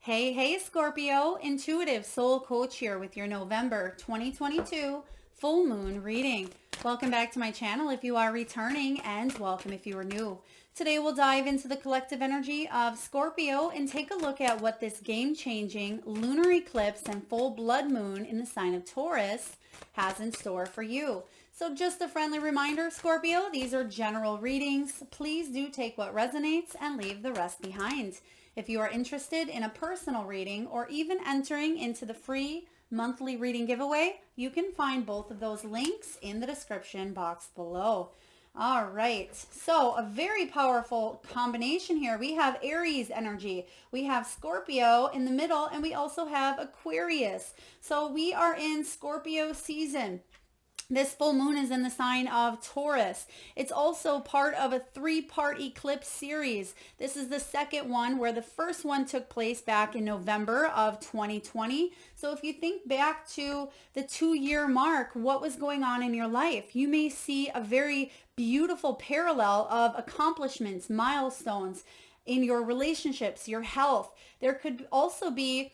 Hey, Scorpio, intuitive soul coach here with your November 2022 full moon reading. Welcome back to my channel if you are returning, and welcome if you are new. Today we'll dive into the collective energy of Scorpio and take a look at what this game-changing lunar eclipse and full blood moon in the sign of Taurus has in store for you. So just a friendly reminder, Scorpio, these are general readings. Please do take what resonates and leave the rest behind. If you are interested in a personal reading or even entering into the free monthly reading giveaway, you can find both of those links in the description box below. All right, so a very powerful combination here. We have Aries energy, we have Scorpio in the middle, and we also have Aquarius. So we are in Scorpio season. This full moon is in the sign of Taurus. It's also part of a 3-part eclipse series. This is the second one, where the first one took place back in November of 2020. So if you think back to the 2-year mark, what was going on in your life? You may see a very beautiful parallel of accomplishments, milestones in your relationships, your health. There could also be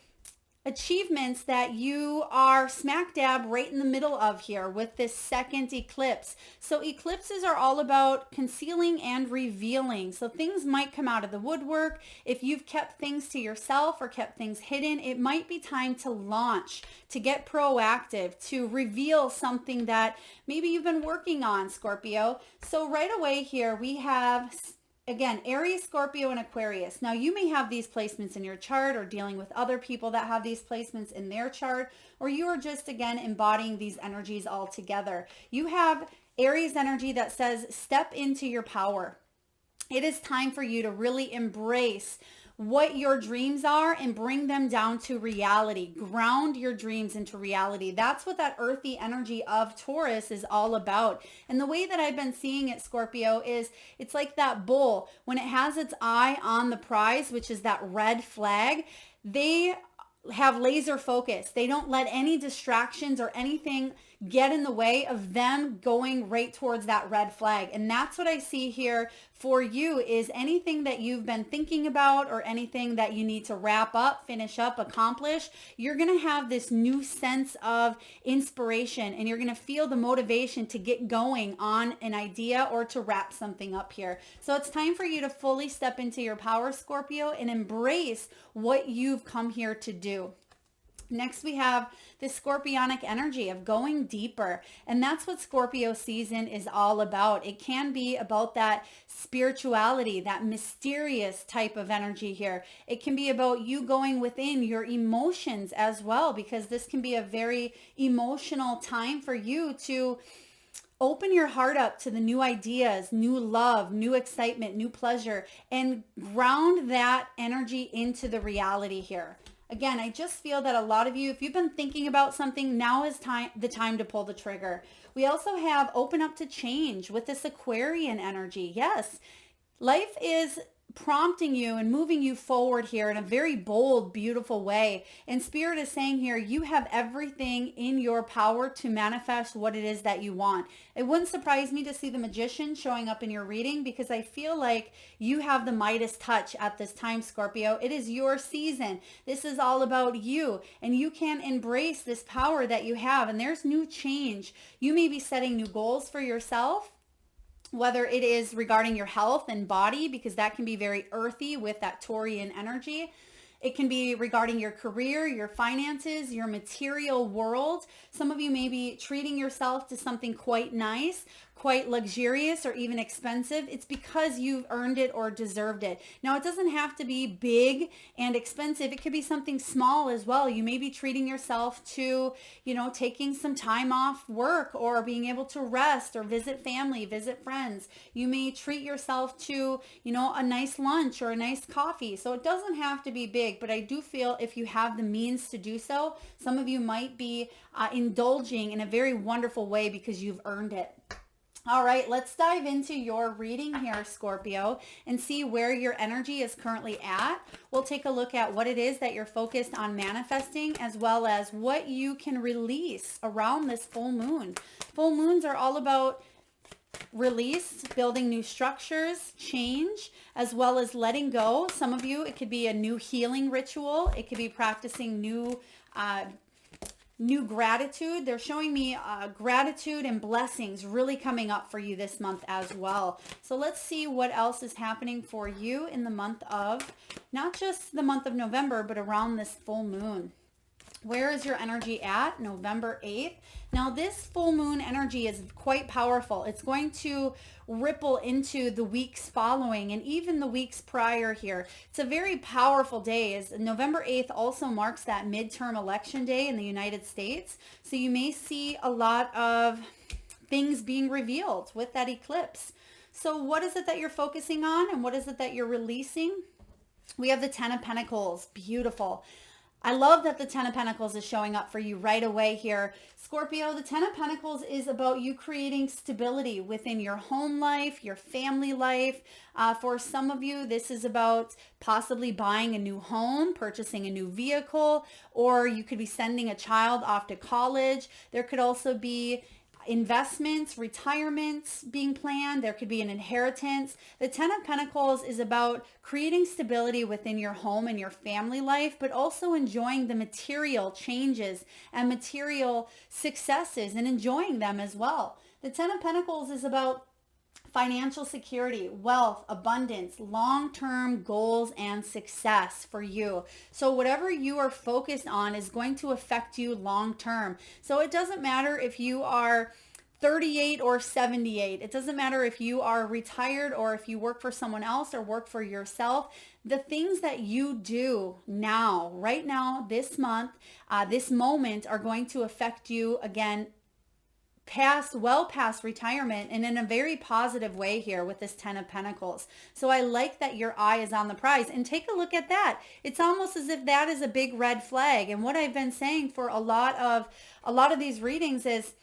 achievements that you are smack dab right in the middle of here with this second eclipse. So eclipses are all about concealing and revealing. So things might come out of the woodwork. If you've kept things to yourself or kept things hidden, it might be time to launch, to get proactive, to reveal something that maybe you've been working on, Scorpio. So right away here we have, again, Aries, Scorpio, and Aquarius. Now, you may have these placements in your chart or dealing with other people that have these placements in their chart, or you are just, again, embodying these energies all together. You have Aries energy that says, step into your power. It is time for you to really embrace what your dreams are and bring them down to reality. Ground your dreams into reality. That's what that earthy energy of Taurus is all about. And the way that I've been seeing it, Scorpio, is it's like that bull. When it has its eye on the prize, which is that red flag, they have laser focus. They don't let any distractions or anything get in the way of them going right towards that red flag. And that's what I see here for you, is anything that you've been thinking about or anything that you need to wrap up, finish up, accomplish, you're going to have this new sense of inspiration, and you're going to feel the motivation to get going on an idea or to wrap something up here. So it's time for you to fully step into your power, Scorpio, and embrace what you've come here to do. Next, we have this scorpionic energy of going deeper. And that's what Scorpio season is all about. It can be about that spirituality, that mysterious type of energy here. It can be about you going within your emotions as well, because this can be a very emotional time for you to open your heart up to the new ideas, new love, new excitement, new pleasure, and ground that energy into the reality here. Again, I just feel that a lot of you, if you've been thinking about something, now is the time to pull the trigger. We also have open up to change with this Aquarian energy. Yes, life is prompting you and moving you forward here in a very bold, beautiful way. And Spirit is saying here, you have everything in your power to manifest what it is that you want. It wouldn't surprise me to see the Magician showing up in your reading, because I feel like you have the Midas touch at this time, Scorpio. It is your season. This is all about you, and you can embrace this power that you have. And there's new change. You may be setting new goals for yourself, whether it is regarding your health and body, because that can be very earthy with that Taurian energy. It can be regarding your career, your finances, your material world. Some of you may be treating yourself to something quite nice, quite luxurious, or even expensive. It's because you've earned it or deserved it. Now, it doesn't have to be big and expensive. It could be something small as well. You may be treating yourself to, taking some time off work, or being able to rest or visit family, visit friends. You may treat yourself to, a nice lunch or a nice coffee. So it doesn't have to be big, but I do feel if you have the means to do so, some of you might be indulging in a very wonderful way because you've earned it. All right, let's dive into your reading here, Scorpio, and see where your energy is currently at. We'll take a look at what it is that you're focused on manifesting, as well as what you can release around this full moon. Full moons are all about release, building new structures, change, as well as letting go. Some of you, it could be a new healing ritual. It could be practicing new gratitude. They're showing me gratitude and blessings really coming up for you this month as well. So let's see what else is happening for you in the month of, not just the month of November, but around this full moon. Where is your energy at? November 8th. Now this full moon energy is quite powerful. It's going to ripple into the weeks following and even the weeks prior here. It's a very powerful day. As November 8th also marks that midterm election day in the United States. So you may see a lot of things being revealed with that eclipse. So what is it that you're focusing on and what is it that you're releasing? We have the Ten of Pentacles. Beautiful. I love that the Ten of Pentacles is showing up for you right away here. Scorpio, the Ten of Pentacles is about you creating stability within your home life, your family life. For some of you, this is about possibly buying a new home, purchasing a new vehicle, or you could be sending a child off to college. There could also be investments, retirements being planned. There could be an inheritance. The Ten of Pentacles is about creating stability within your home and your family life, but also enjoying the material changes and material successes and enjoying them as well. The Ten of Pentacles is about financial security, wealth, abundance, long-term goals, and success for you. So whatever you are focused on is going to affect you long-term. So it doesn't matter if you are 38 or 78. It doesn't matter if you are retired or if you work for someone else or work for yourself. The things that you do now, right now, this month, this moment are going to affect you again well past retirement and in a very positive way here with this Ten of Pentacles. So I like that your eye is on the prize, and take a look at that. It's almost as if that is a big red flag. And what I've been saying for a lot of these readings is,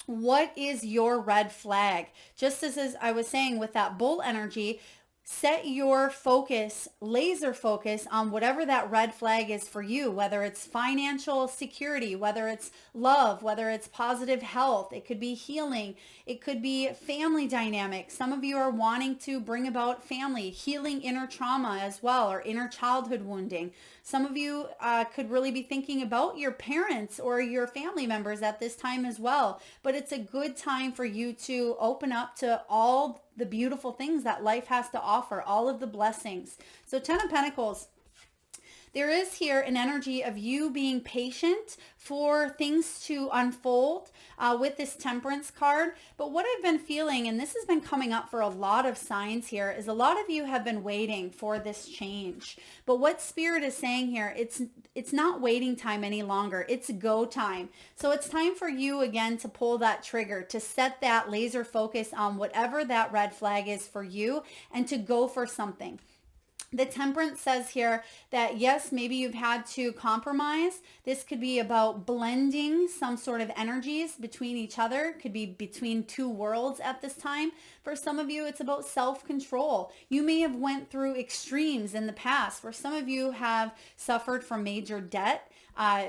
what is your red flag? Just as I was saying with that bull energy, set your focus, laser focus on whatever that red flag is for you, whether it's financial security, whether it's love, whether it's positive health. It could be healing. It could be family dynamics. Some of you are wanting to bring about family, healing inner trauma as well, or inner childhood wounding. Some of you could really be thinking about your parents or your family members at this time as well. But it's a good time for you to open up to all the beautiful things that life has to offer, all of the blessings. So Ten of Pentacles, there is here an energy of you being patient for things to unfold with this Temperance card. But what I've been feeling, and this has been coming up for a lot of signs here, is a lot of you have been waiting for this change. But what Spirit is saying here, it's not waiting time any longer. It's go time. So it's time for you again to pull that trigger, to set that laser focus on whatever that red flag is for you and to go for something. The Temperance says here that yes, maybe you've had to compromise. This could be about blending some sort of energies between each other. Could be between two worlds at this time. For some of you, it's about self-control. You may have went through extremes in the past. For some of you have suffered from major debt.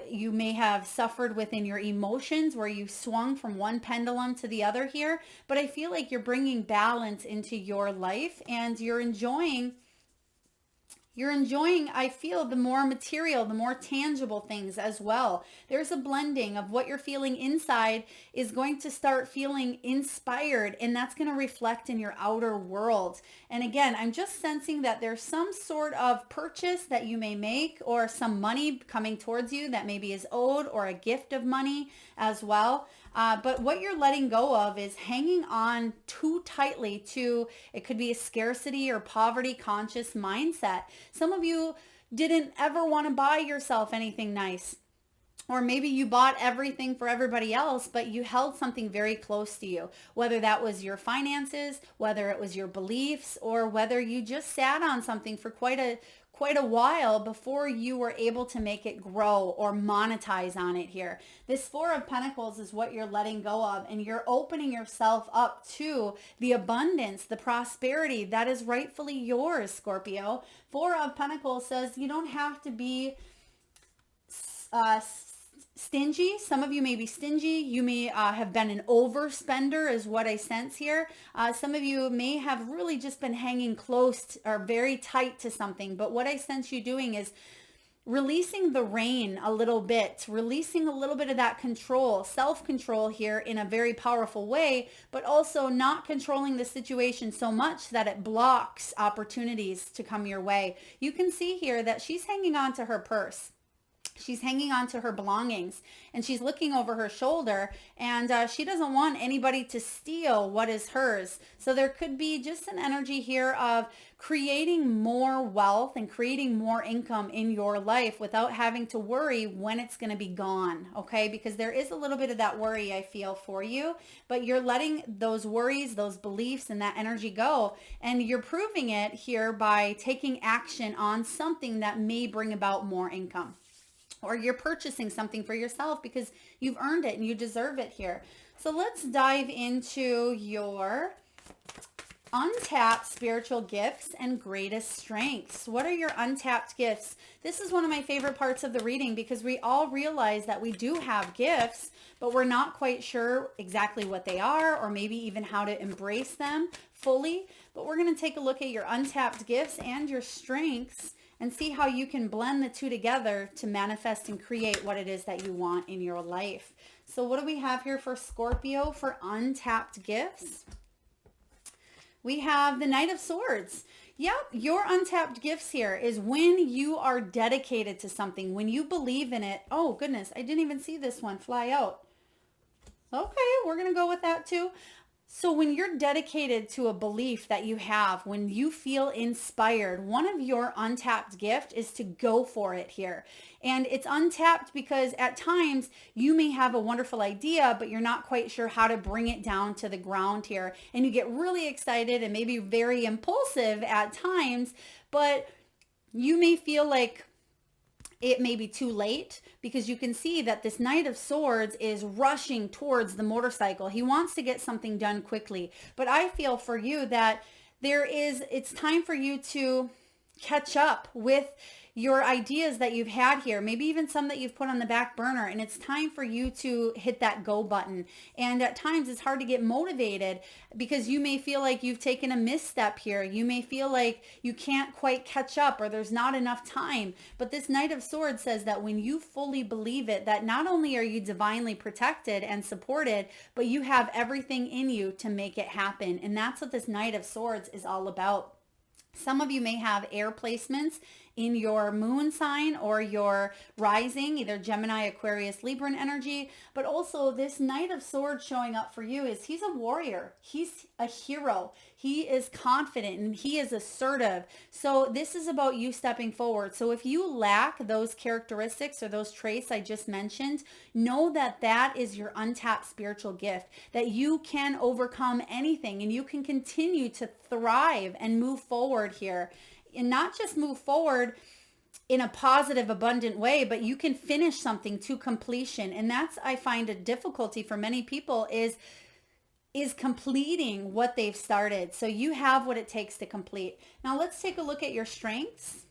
You may have suffered within your emotions where you swung from one pendulum to the other here. But I feel like you're bringing balance into your life and you're enjoying, I feel, the more material, the more tangible things as well. There's a blending of what you're feeling inside is going to start feeling inspired, and that's going to reflect in your outer world. And again, I'm just sensing that there's some sort of purchase that you may make or some money coming towards you that maybe is owed, or a gift of money as well. But what you're letting go of is hanging on too tightly to, it could be a scarcity or poverty conscious mindset. Some of you didn't ever want to buy yourself anything nice. Or maybe you bought everything for everybody else, but you held something very close to you, whether that was your finances, whether it was your beliefs, or whether you just sat on something for quite a while before you were able to make it grow or monetize on it here. This Four of Pentacles is what you're letting go of, and you're opening yourself up to the abundance, the prosperity that is rightfully yours, Scorpio. Four of Pentacles says you don't have to be stingy. Some of you may be stingy. You may have been an overspender is what I sense here. Some of you may have really just been hanging close or very tight to something. But what I sense you doing is releasing the rein a little bit, releasing a little bit of that control, self-control here in a very powerful way, but also not controlling the situation so much that it blocks opportunities to come your way. You can see here that she's hanging on to her purse. She's hanging on to her belongings, and she's looking over her shoulder, and she doesn't want anybody to steal what is hers. So there could be just an energy here of creating more wealth and creating more income in your life without having to worry when it's going to be gone, okay? Because there is a little bit of that worry I feel for you, but you're letting those worries, those beliefs, and that energy go, and you're proving it here by taking action on something that may bring about more income. Or you're purchasing something for yourself because you've earned it and you deserve it here. So let's dive into your untapped spiritual gifts and greatest strengths. What are your untapped gifts? This is one of my favorite parts of the reading because we all realize that we do have gifts, but we're not quite sure exactly what they are or maybe even how to embrace them fully. But we're going to take a look at your untapped gifts and your strengths and see how you can blend the two together to manifest and create what it is that you want in your life. So what do we have here for Scorpio for untapped gifts? We have the Knight of Swords. Yep, your untapped gifts here is when you are dedicated to something, when you believe in it. Oh, goodness, I didn't even see this one fly out. Okay, we're going to go with that too. So when you're dedicated to a belief that you have, when you feel inspired, one of your untapped gift is to go for it here. And it's untapped because at times you may have a wonderful idea, but you're not quite sure how to bring it down to the ground here. And you get really excited and maybe very impulsive at times, but you may feel like it may be too late because you can see that this Knight of Swords is rushing towards the motorcycle. He wants to get something done quickly. But I feel for you that it's time for you to catch up with your ideas that you've had here, maybe even some that you've put on the back burner, and it's time for you to hit that go button. And at times it's hard to get motivated because you may feel like you've taken a misstep here. You may feel like you can't quite catch up or there's not enough time. But this Knight of Swords says that when you fully believe it, that not only are you divinely protected and supported, but you have everything in you to make it happen. And that's what this Knight of Swords is all about. Some of you may have air placements in your moon sign or your rising, either Gemini, Aquarius, Libran energy, but also this Knight of Swords showing up for you is he's a warrior. He's a hero. He is confident and he is assertive. So this is about you stepping forward. So if you lack those characteristics or those traits I just mentioned, know that that is your untapped spiritual gift, that you can overcome anything and you can continue to thrive and move forward here. And not just move forward in a positive, abundant way, but you can finish something to completion. And that's, I find, a difficulty for many people is completing what they've started. So you have what it takes to complete. Now let's take a look at your strengths.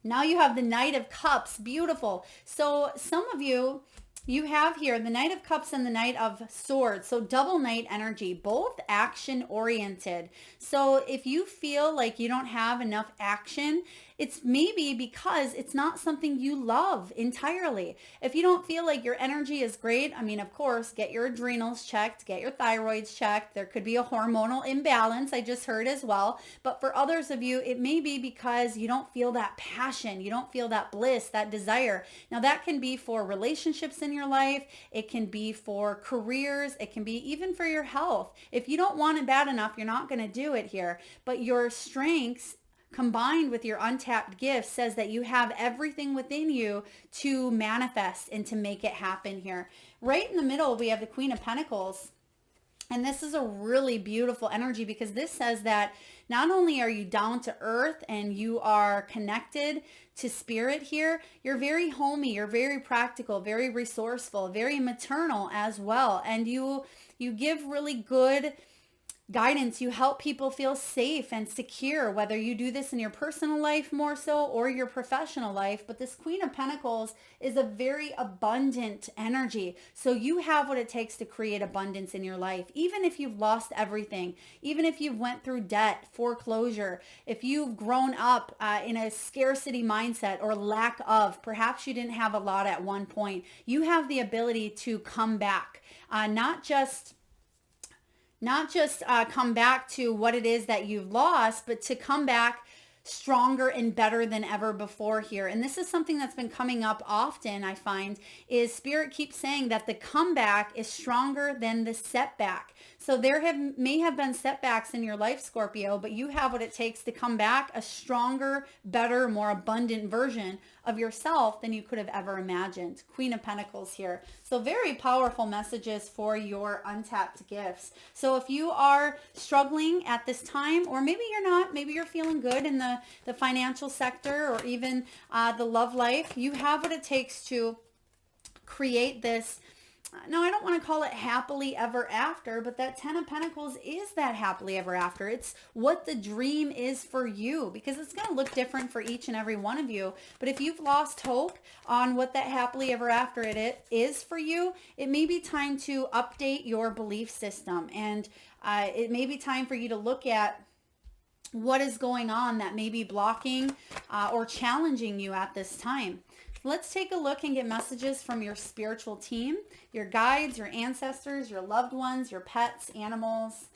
Now you have the Knight of Cups. Beautiful. So some of you have here the Knight of Cups and the Knight of Swords. So double Knight energy, both action oriented. So if you feel like you don't have enough action, it's maybe because it's not something you love entirely. If you don't feel like your energy is great, I mean, of course, get your adrenals checked, get your thyroids checked. There could be a hormonal imbalance, I just heard as well. But for others of you, it may be because you don't feel that passion, you don't feel that bliss, that desire. Now that can be for relationships in your life. It can be for careers. It can be even for your health. If you don't want it bad enough, you're not going to do it here. But your strengths combined with your untapped gifts says that you have everything within you to manifest and to make it happen here. Right in the middle, we have the Queen of Pentacles. And this is a really beautiful energy because this says that not only are you down to earth and you are connected to spirit here, you're very homey, you're very practical, very resourceful, very maternal as well. And you give really good guidance. You help people feel safe and secure, whether you do this in your personal life more so or your professional life. But this Queen of Pentacles is a very abundant energy. So you have what it takes to create abundance in your life. Even if you've lost everything, even if you've went through debt, foreclosure, if you've grown up in a scarcity mindset or lack of, perhaps you didn't have a lot at one point, you have the ability to come back, not just come back to what it is that you've lost, but to come back stronger and better than ever before here. And this is something that's been coming up often, I find, is Spirit keeps saying that the comeback is stronger than the setback. So may have been setbacks in your life, Scorpio, but you have what it takes to come back a stronger, better, more abundant version of yourself than you could have ever imagined. Queen of Pentacles here. So very powerful messages for your untapped gifts. So if you are struggling at this time, or maybe you're not, maybe you're feeling good in the financial sector or even the love life, you have what it takes to create this. No, I don't want to call it happily ever after, but that 10 of Pentacles is that happily ever after. It's what the dream is for you, because it's going to look different for each and every one of you. But if you've lost hope on what that happily ever after it is for you, it may be time to update your belief system. And it may be time for you to look at what is going on that may be blocking or challenging you at this time. Let's take a look and get messages from your spiritual team, your guides, your ancestors, your loved ones, your pets, animals.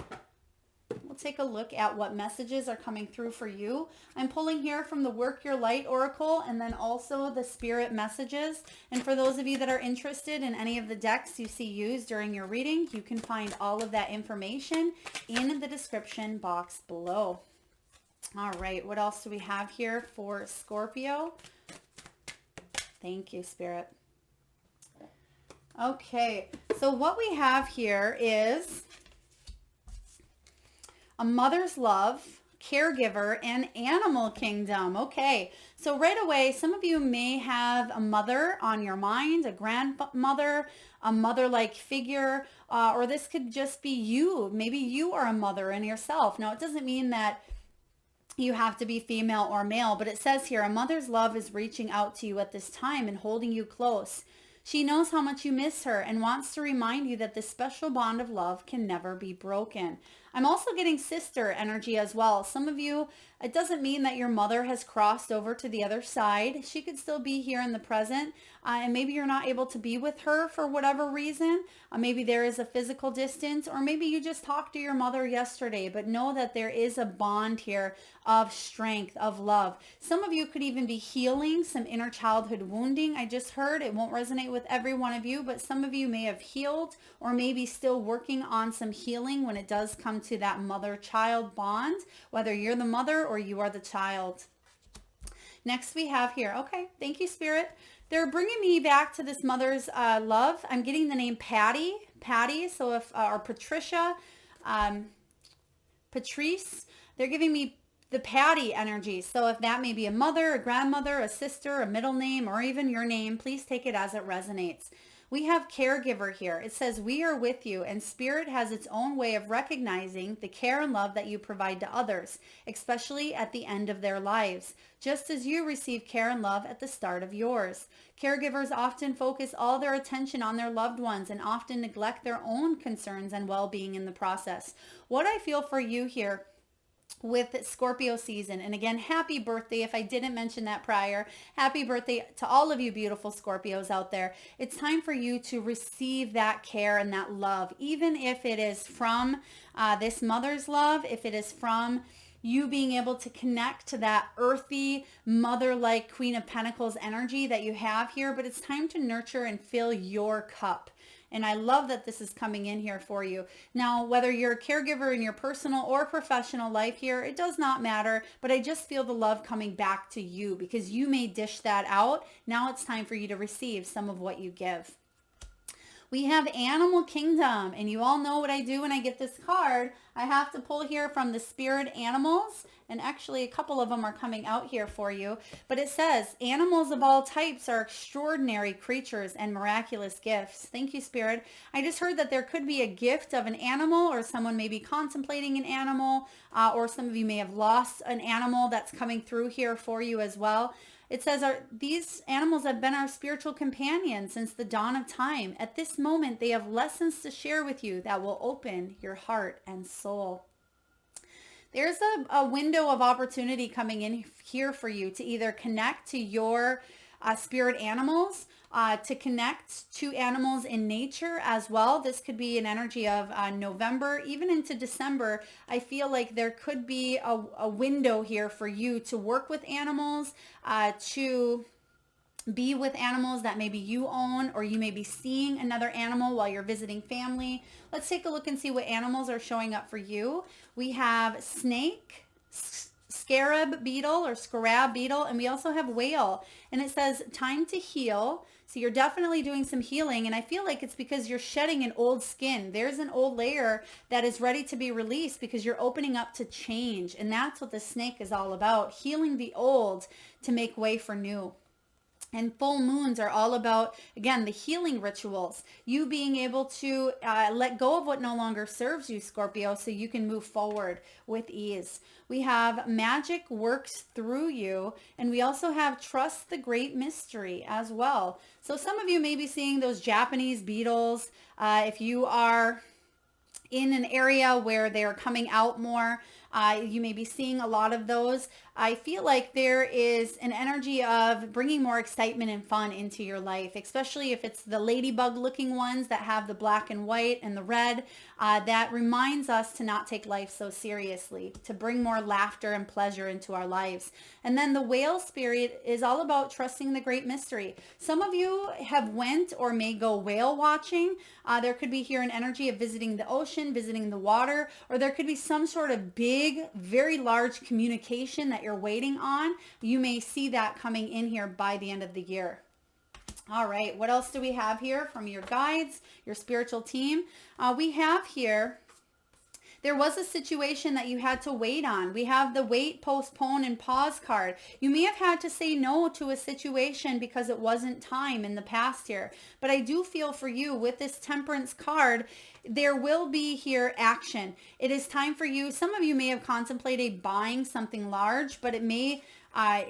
We'll take a look at what messages are coming through for you. I'm pulling here from the Work Your Light Oracle and then also the Spirit messages. And for those of you that are interested in any of the decks you see used during your reading, you can find all of that information in the description box below. All right, what else do we have here for Scorpio? Thank you, Spirit. Okay, so what we have here is a mother's love, caregiver, and animal kingdom. Okay, so right away, some of you may have a mother on your mind, a grandmother, a mother-like figure, or this could just be you. Maybe you are a mother in yourself. Now, it doesn't mean that you have to be female or male, but it says here, a mother's love is reaching out to you at this time and holding you close. She knows how much you miss her and wants to remind you that this special bond of love can never be broken. I'm also getting sister energy as well. Some of you, it doesn't mean that your mother has crossed over to the other side. She could still be here in the present, and maybe you're not able to be with her for whatever reason. Maybe there is a physical distance, or maybe you just talked to your mother yesterday, but know that there is a bond here of strength, of love. Some of you could even be healing some inner childhood wounding. I just heard it won't resonate with every one of you, but some of you may have healed or maybe still working on some healing when it does come to that mother-child bond, whether you're the mother or you are the child. Next we have here, okay, thank you, Spirit. They're bringing me back to this mother's love. I'm getting the name Patty, so if, or Patricia, Patrice, they're giving me the Patty energy. So if that may be a mother, a grandmother, a sister, a middle name, or even your name, please take it as it resonates. We have caregiver here. It says, we are with you, and Spirit has its own way of recognizing the care and love that you provide to others, especially at the end of their lives, just as you receive care and love at the start of yours. Caregivers often focus all their attention on their loved ones and often neglect their own concerns and well-being in the process. What I feel for you here with Scorpio season, and again, happy birthday if I didn't mention that prior. Happy birthday to all of you beautiful Scorpios out there. It's time for you to receive that care and that love, even if it is from this mother's love, if it is from you being able to connect to that earthy, mother-like Queen of Pentacles energy that you have here, but it's time to nurture and fill your cup. And I love that this is coming in here for you. Now, whether you're a caregiver in your personal or professional life here, it does not matter, but I just feel the love coming back to you because you may dish that out. Now it's time for you to receive some of what you give. We have Animal Kingdom, and you all know what I do when I get this card. I have to pull here from the Spirit Animals, And actually a couple of them are coming out here for you. But it says, animals of all types are extraordinary creatures and miraculous gifts. Thank you, Spirit. I just heard that there could be a gift of an animal, or someone may be contemplating an animal, or some of you may have lost an animal that's coming through here for you as well. It says, these animals have been our spiritual companions since the dawn of time. At this moment, they have lessons to share with you that will open your heart and soul. There's a window of opportunity coming in here for you to either connect to your spirit animals, to connect to animals in nature as well. This could be an energy of November, even into December. I feel like there could be a window here for you to work with animals, to be with animals that maybe you own, or you may be seeing another animal while you're visiting family. Let's take a look and see what animals are showing up for you. We have snake, scarab beetle or scarab beetle, and we also have whale. And it says time to heal. So you're definitely doing some healing, and I feel like it's because you're shedding an old skin. There's an old layer that is ready to be released because you're opening up to change. And that's what the snake is all about, healing the old to make way for new. And full moons are all about, again, the healing rituals. You being able to let go of what no longer serves you, Scorpio, so you can move forward with ease. We have magic works through you. And we also have trust the great mystery as well. So some of you may be seeing those Japanese beetles. If you are in an area where they're coming out more, you may be seeing a lot of those. I feel like there is an energy of bringing more excitement and fun into your life, especially if it's the ladybug looking ones that have the black and white and the red. That reminds us to not take life so seriously, to bring more laughter and pleasure into our lives. And then the whale spirit is all about trusting the great mystery. Some of you have went or may go whale watching. There could be here an energy of visiting the ocean, visiting the water, or there could be some sort of big, very large communication that you're waiting on. You may see that coming in here by the end of the year. All right, what else do we have here from your guides, your spiritual team? We have here, there was a situation that you had to wait on. We have the wait, postpone, and pause card. You may have had to say no to a situation because it wasn't time in the past here. But I do feel for you with this temperance card, there will be here action. It is time for you. Some of you may have contemplated buying something large, but it may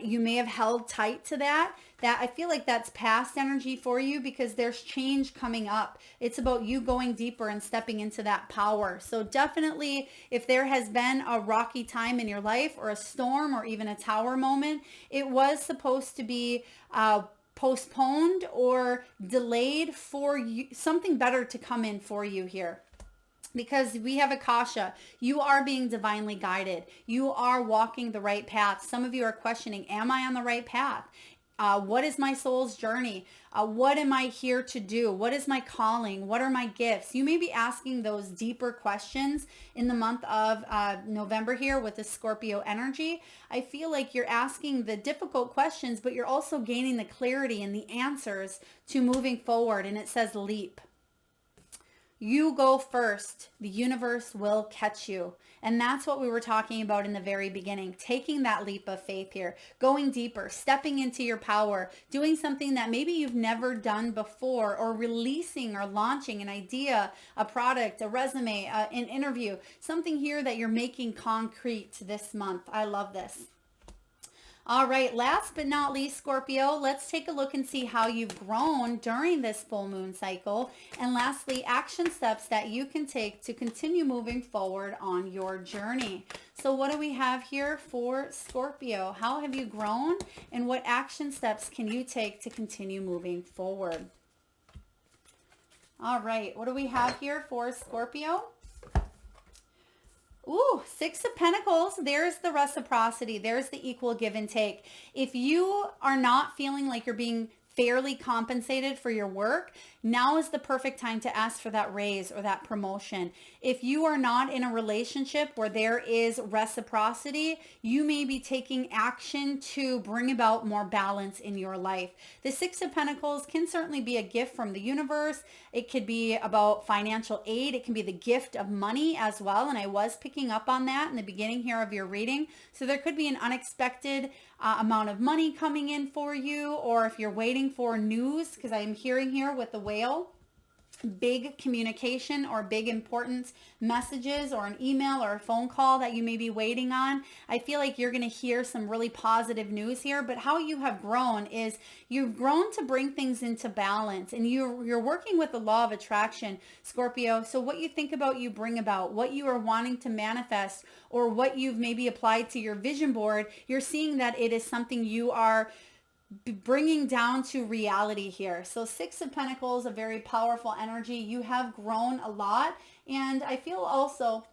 you may have held tight to that. That I feel like that's past energy for you because there's change coming up. It's about you going deeper and stepping into that power. So definitely if there has been a rocky time in your life or a storm or even a tower moment, it was supposed to be postponed or delayed for you, something better to come in for you here. Because we have Akasha, you are being divinely guided. You are walking the right path. Some of you are questioning, am I on the right path? What is my soul's journey? What am I here to do? What is my calling? What are my gifts? You may be asking those deeper questions in the month of November here with the Scorpio energy. I feel like you're asking the difficult questions, but you're also gaining the clarity and the answers to moving forward. And it says leap. You go first. The universe will catch you. And that's what we were talking about in the very beginning. Taking that leap of faith here, going deeper, stepping into your power, doing something that maybe you've never done before, or releasing or launching an idea, a product, a resume, an interview, something here that you're making concrete this month. I love this. All right, last but not least, Scorpio, let's take a look and see how you've grown during this full moon cycle. And lastly, action steps that you can take to continue moving forward on your journey. So what do we have here for Scorpio? How have you grown and what action steps can you take to continue moving forward? All right, what do we have here for Scorpio? Ooh, Six of Pentacles. There's the reciprocity. There's the equal give and take. If you are not feeling like you're being fairly compensated for your work, now is the perfect time to ask for that raise or that promotion. If you are not in a relationship where there is reciprocity, you may be taking action to bring about more balance in your life. The Six of Pentacles can certainly be a gift from the universe. It could be about financial aid. It can be the gift of money as well. And I was picking up on that in the beginning here of your reading. So there could be an unexpected amount of money coming in for you, or if you're waiting for news, because I'm hearing here with the whale, big communication or big important messages or an email or a phone call that you may be waiting on. I feel like you're going to hear some really positive news here, but how you have grown is you've grown to bring things into balance, and you're working with the law of attraction, Scorpio. So what you think about, you bring about. What you are wanting to manifest, or what you've maybe applied to your vision board, you're seeing that it is something you are bringing down to reality here. So Six of Pentacles, a very powerful energy. You have grown a lot. And I feel also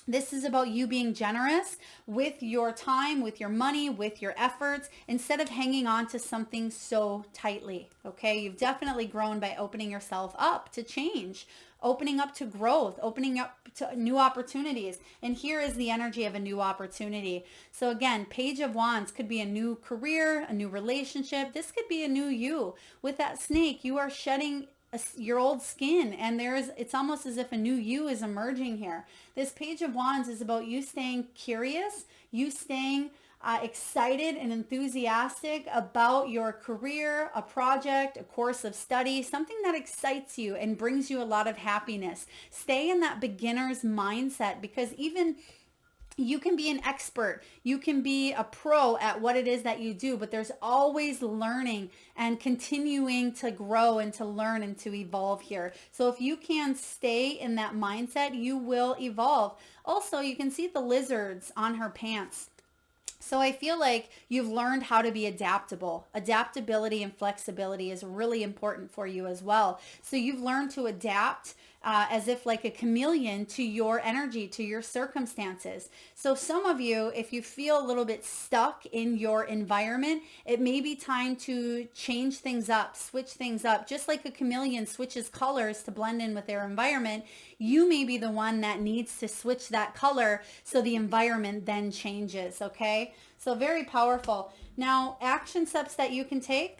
this is about you being generous with your time, with your money, with your efforts, instead of hanging on to something so tightly. Okay. You've definitely grown by opening yourself up to change, opening up to growth, opening up to new opportunities. And here is the energy of a new opportunity. So again, Page of Wands could be a new career, a new relationship. This could be a new you. With that snake, you are shedding your old skin, and it's almost as if a new you is emerging here. This Page of Wands is about you staying curious, you staying excited and enthusiastic about your career, a project, a course of study, something that excites you and brings you a lot of happiness. Stay in that beginner's mindset, because even you can be an expert, you can be a pro at what it is that you do, but there's always learning and continuing to grow and to learn and to evolve here. So if you can stay in that mindset, you will evolve. Also, you can see the lizards on her pants. So I feel like you've learned how to be adaptable. Adaptability and flexibility is really important for you as well. So you've learned to adapt as if like a chameleon to your energy, to your circumstances. So some of you, if you feel a little bit stuck in your environment, it may be time to change things up, switch things up. Just like a chameleon switches colors to blend in with their environment, you may be the one that needs to switch that color so the environment then changes, okay? So very powerful. Now, action steps that you can take.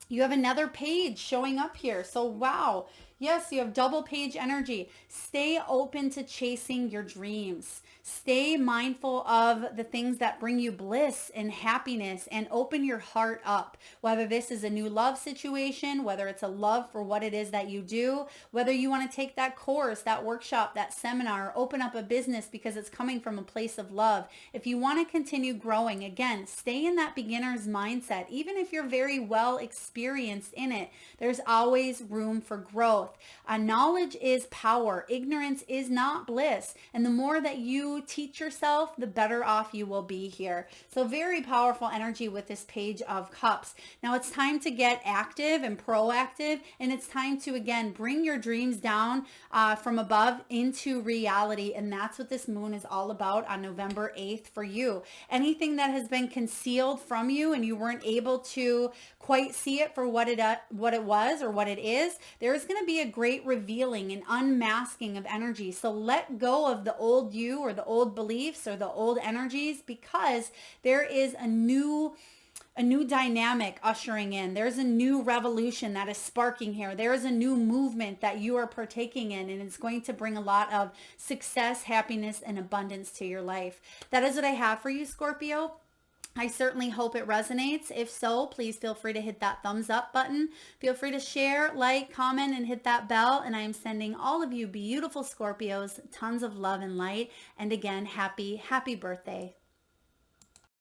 You have another page showing up here. So wow. Yes, you have double page energy. Stay open to chasing your dreams. Stay mindful of the things that bring you bliss and happiness, and open your heart up. Whether this is a new love situation, whether it's a love for what it is that you do, whether you want to take that course, that workshop, that seminar, open up a business because it's coming from a place of love. If you want to continue growing, again, stay in that beginner's mindset. Even if you're very well experienced in it, there's always room for growth. Knowledge is power. Ignorance is not bliss. And the more that you teach yourself, the better off you will be here. So very powerful energy with this Page of Cups. Now it's time to get active and proactive, and it's time to, again, bring your dreams down from above into reality. And that's what this moon is all about on November 8th for you. Anything that has been concealed from you and you weren't able to quite see it for what it was or what it is, there's going to be a great revealing and unmasking of energy. So let go of the old you or the old beliefs or the old energies, because there is a new dynamic ushering in. There's a new revolution that is sparking here. There is a new movement that you are partaking in, and it's going to bring a lot of success, happiness, and abundance to your life. That is what I have for you, Scorpio. I certainly hope it resonates. If so, please feel free to hit that thumbs up button. Feel free to share, like, comment, and hit that bell. And I am sending all of you beautiful Scorpios tons of love and light. And again, happy birthday.